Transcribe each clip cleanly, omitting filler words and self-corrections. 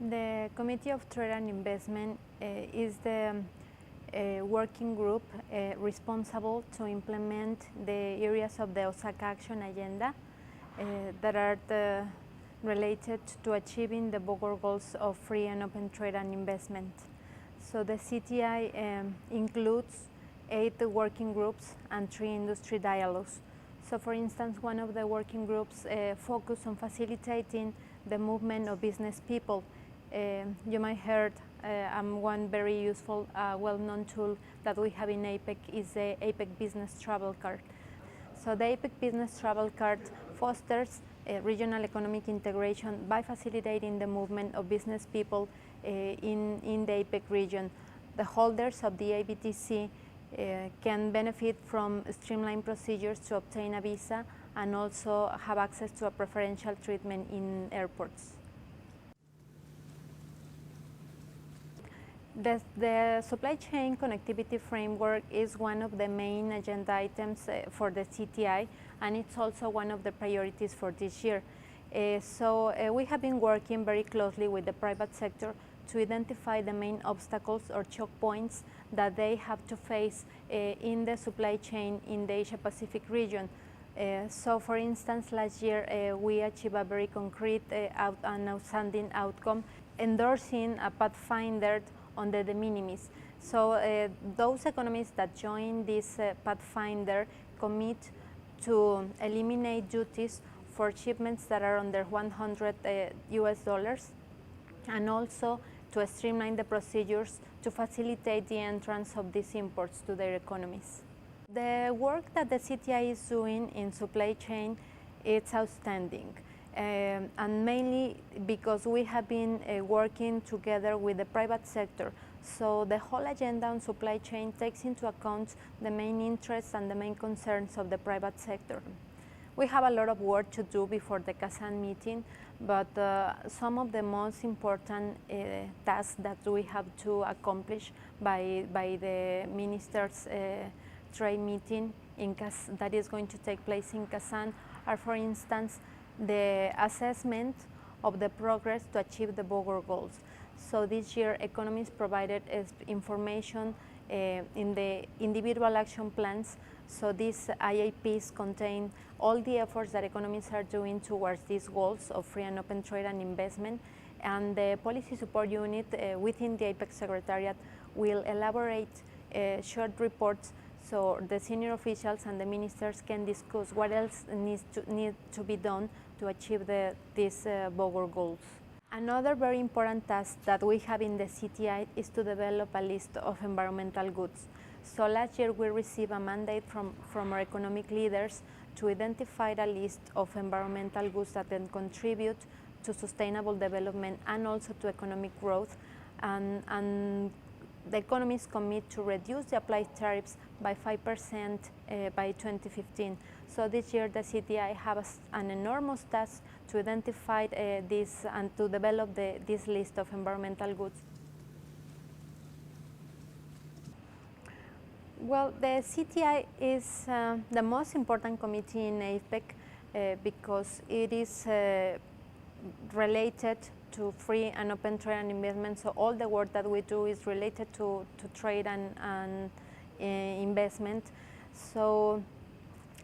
The Committee of Trade and Investment is the working group responsible to implement the areas of the Osaka Action Agenda that are related to achieving the Bogor goals of free and open trade and investment. So the CTI includes 8 working groups and 3 industry dialogues. So for instance, one of the working groups focus on facilitating the movement of business people. You might heard one very useful, well-known tool that we have in APEC is the APEC Business Travel Card. So the APEC Business Travel Card fosters regional economic integration by facilitating the movement of business people in the APEC region. The holders of the ABTC can benefit from streamlined procedures to obtain a visa and also have access to a preferential treatment in airports. The supply chain connectivity framework is one of the main agenda items for the CTI, and it's also one of the priorities for this year. We have been working very closely with the private sector to identify the main obstacles or choke points that they have to face in the supply chain in the Asia-Pacific region. So for instance, last year we achieved a very concrete and outstanding outcome, endorsing a pathfinder on the de minimis. So those economies that join this pathfinder commit to eliminate duties for shipments that are under $100 US, and also to streamline the procedures to facilitate the entrance of these imports to their economies. The work that the CTI is doing in supply chain is outstanding. And mainly because we have been working together with the private sector. So the whole agenda on supply chain takes into account the main interests and the main concerns of the private sector. We have a lot of work to do before the Kazan meeting, but some of the most important tasks that we have to accomplish by the ministers' trade meeting that is going to take place in Kazan are, for instance, the assessment of the progress to achieve the Bogor goals. So this year, economists provided information in the individual action plans. So these IAPs contain all the efforts that economists are doing towards these goals of free and open trade and investment. And the policy support unit within the APEC Secretariat will elaborate short reports so the senior officials and the ministers can discuss what else needs to be done to achieve these Bogor goals. Another very important task that we have in the CTI is to develop a list of environmental goods. So last year we received a mandate from our economic leaders to identify a list of environmental goods that can contribute to sustainable development and also to economic growth, and the economists commit to reduce the applied tariffs by 5% by 2015. So this year the CTI has an enormous task to identify this and to develop this list of environmental goods. Well, the CTI is the most important committee in APEC because it is related to free and open trade and investment. So all the work that we do is related to trade and investment. So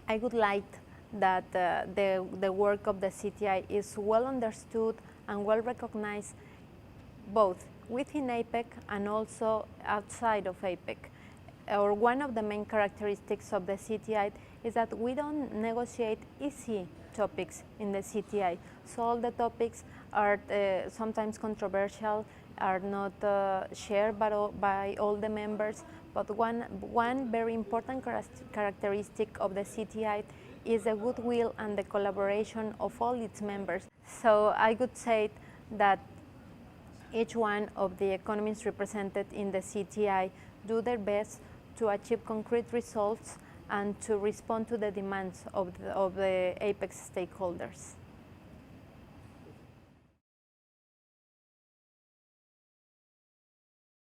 I would like that the work of the CTI is well understood and well recognized both within APEC and also outside of APEC. Or one of the main characteristics of the CTI is that we don't negotiate easy topics in the CTI. So all the topics are sometimes controversial, are not shared by all the members, but one very important characteristic of the CTI is the goodwill and the collaboration of all its members. So I would say that each one of the economists represented in the CTI do their best to achieve concrete results and to respond to the demands of the APEC stakeholders.